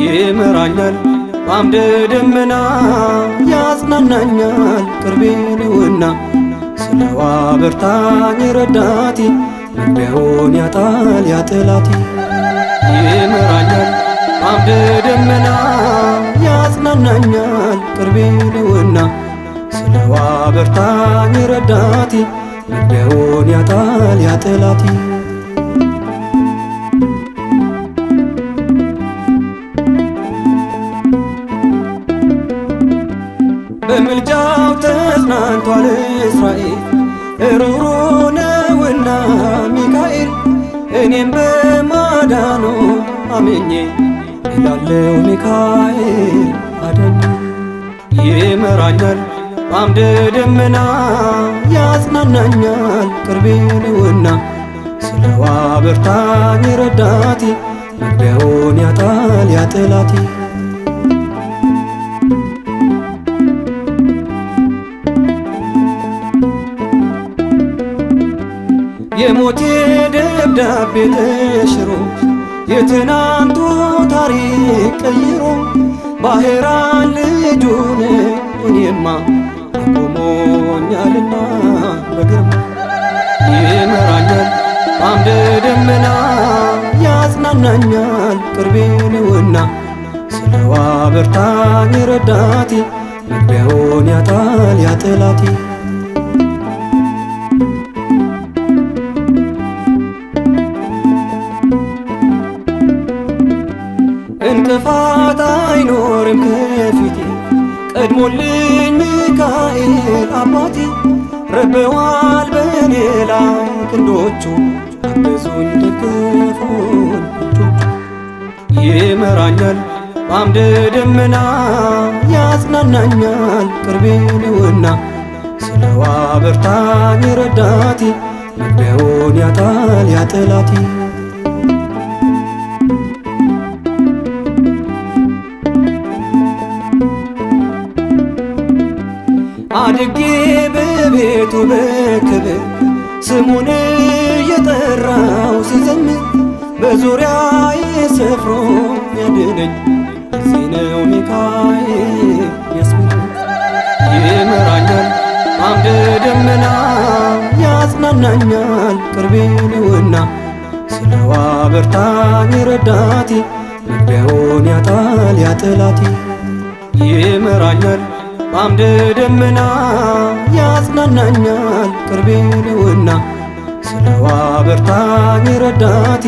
ይመራኛል በአምደ ደመና ያጽናናኛል ቅርቤ ነውና ስለዋ በርታኝ ረዳቴ መግቢያውን ያጣል ያ ጠላቴ። ይመራኛል በአምደ ደመና ያጽናናኛል ቅርቤ ነውና ስለዋ በርታኝ ረዳቴ መግቢያውን ያጣል ያ ጠላቴ። በምልጃው ተጽናንቷል እስራኤል ሩሩ ነውና ሚካኤል እኔም በማዳኑ አምኜ እላለሁ ሚካኤል አዳኝ። ይመራኛል በአምደ ደመና ያጽናናኛል ቅርቤ ነውና ስለዋ በርታኝ ረዳቴ መግቢያውን ያጣል ያ ጠላቴ። የሞቴ ደብዳቤ ተሽሮ የትናንቱ ታሪክ ቀይሮ ባህራን ልጁን እኔማ አቆሞኛልና በግርማ። ይመራኛል በአምደ ደመና ያጽናናኛል ቅርቤ ነውና ስለዋ በርታኝ ረዳቴ መግቢያውን ያጣል ያ ጠላቴ። እንቅፋት አይኖርም ከፊቴ ቀድሞልኝ ሚካኤል አባቴ ረበዋል በኔ ላይ ክንዶቹ አገዙኝ ደገፉኝ እጆቹ። ይመራኛል በአምደ ደመና ያጽናናኛል ቅርቤ ነውና ስለዋ በርታኝ ረዳቴ መግቢያውን ያጣል ያ ጠላቴ። አድጌ በቤቱ በክብር ስሙን እየጠራው ስዘምር በዙሪያዬ ሰፍሮ ያድነኝ እዚህ ነው ሚካኤል ያስብለኝ። ይመራኛል በአምደ ደመና ያጽናናኛል ቅርቤ ነውና ስለዋ በርታኝ ረዳቴ መግቢያውን ያጣል ያ ጠላቴ። ይመራኛል በአምደ ደመና ያጽናናኛል ቅርቤ ነውና ስለዋ በርታኝ ረዳቴ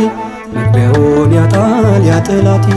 መግቢያውን ያጣል ያ ጠላቴ።